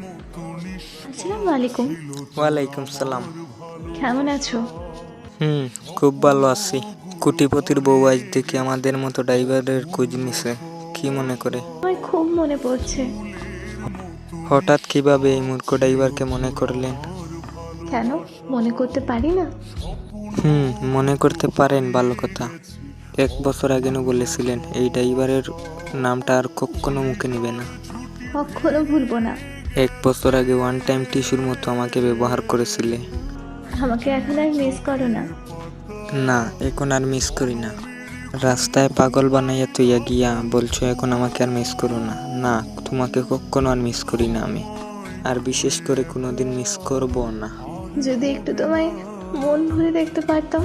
আসসালামু আলাইকুম। ওয়ালাইকুম সালাম। কেমন আছো? খুব ভালো আছি। কোটিপতির বউ আজ দেখি আমাদের মতো ড্রাইভারের খোঁজ নিছে, কি মনে করে? আমার খুব মনে পড়ছে। হঠাৎ কিভাবে এই মূর্খ ড্রাইভারকে মনে করলেন? কেন মনে করতে পারি না? মনে করতে পারেন, ভালো কথা। 1 বছর আগে বলেছিলেন এই ড্রাইভারের নামটা আর কখনো মুখে নিবে না। কখনো ভুলবো না। 1 বছর আগে ওয়ান টাইম টিস্যুর মতো আমাকে ব্যবহার করেছিলে। আমাকে এখন আর মিস করো না? না, এখন আর মিস করি না। রাস্তায় পাগল বানাইয়া তুইয়া গিয়া বলছো এখন আমাকে আর মিস করো না। না, তোমাকে কখনো আর মিস করি না আমি, আর বিশেষ করে কোনোদিন মিস করবো না। যদি একটু তোমায় মন ভরে দেখতে পারতাম।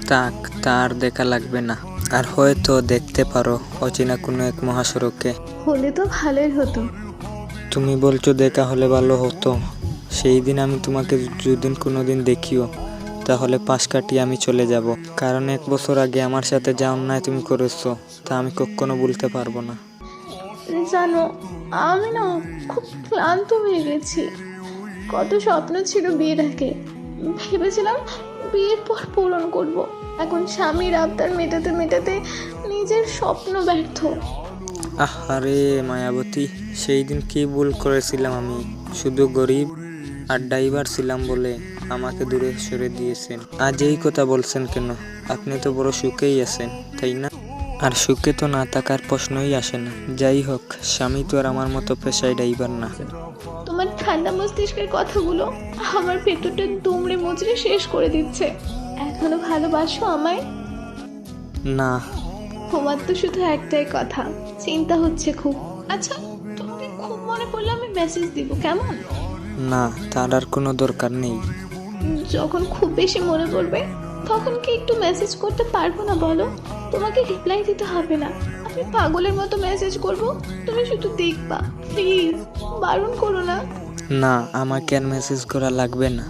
তাক, তার দেখা লাগবে না। আর হয়তো দেখতে পারো অচেনা কোনো এক মহাসড়কে। হলে তো ভালোই হতো। তুমি বলছো দেখা হলে ভালো হতো। সেই দিন আমি তোমাকে যদি কোনোদিন দেখিও, তাহলে পাশ কাটিয়ে আমি চলে যাব। কারণ 1 বছর আগে আমার সাথে যা অন্যায় তুমি করেছো তা আমি কখনো ভুলতে পারবো না। জানো, আমি না খুব ক্লান্ত হয়ে গেছি। কত স্বপ্ন ছিল বিয়ের আগে। ভেবেছিলাম বিয়ের পর পূরণ করব। এখন স্বামীর আবদার মেটাতে মেটাতে নিজের স্বপ্ন ব্যর্থ। আরে মায়াবতী, সেই দিন কি ভুল করেছিলাম আমি? শুধু গরিব আর ড্রাইভার ছিলাম বলে আমাকে দূরে সরে দিয়েছেন। আজ এই কথা বলছেন কেন? আপনি তো বড় সুখেই আছেন, তাই না? আর সুখে তো না থাকার প্রশ্নই আসে না। যাই হোক, স্বামী তো আর আমার মতো পেশায় ড্রাইভার না। তোমার ঠান্ডা মস্তিষ্কের কথাগুলো আমার ভেতরটা দুমড়ে মুচড়ে শেষ করে দিচ্ছে। এখনো ভালোবাসো আমায়? না। তোমার তো শুধু একটাই কথা, চিন্তা হচ্ছে খুব। আচ্ছা, তোমাকে খুব মনে পড়লে আমি মেসেজ দিব, কেমন? না, তার আর কোনো দরকার নেই। যখন খুব বেশি মনে পড়বে তখন কি একটু মেসেজ করতে পারবো না বলো? তোমাকে রিপ্লাই দিতে হবে না। আমি পাগলের মতো মেসেজ করব, তুমি শুধু দেখবা। প্লিজ বারণ করো না। না, আমাকে আর মেসেজ করা লাগবে না।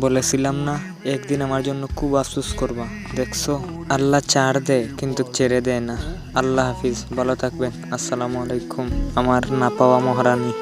বলেছিলাম না একদিন আমার জন্য খুব আফসোস করবা। দেখছো, আল্লাহ ছাড় দেয় কিন্তু ছেড়ে দেয় না। আল্লাহ হাফিজ, ভালো থাকবেন। আসসালামু আলাইকুম আমার না পাওয়া মহারানী।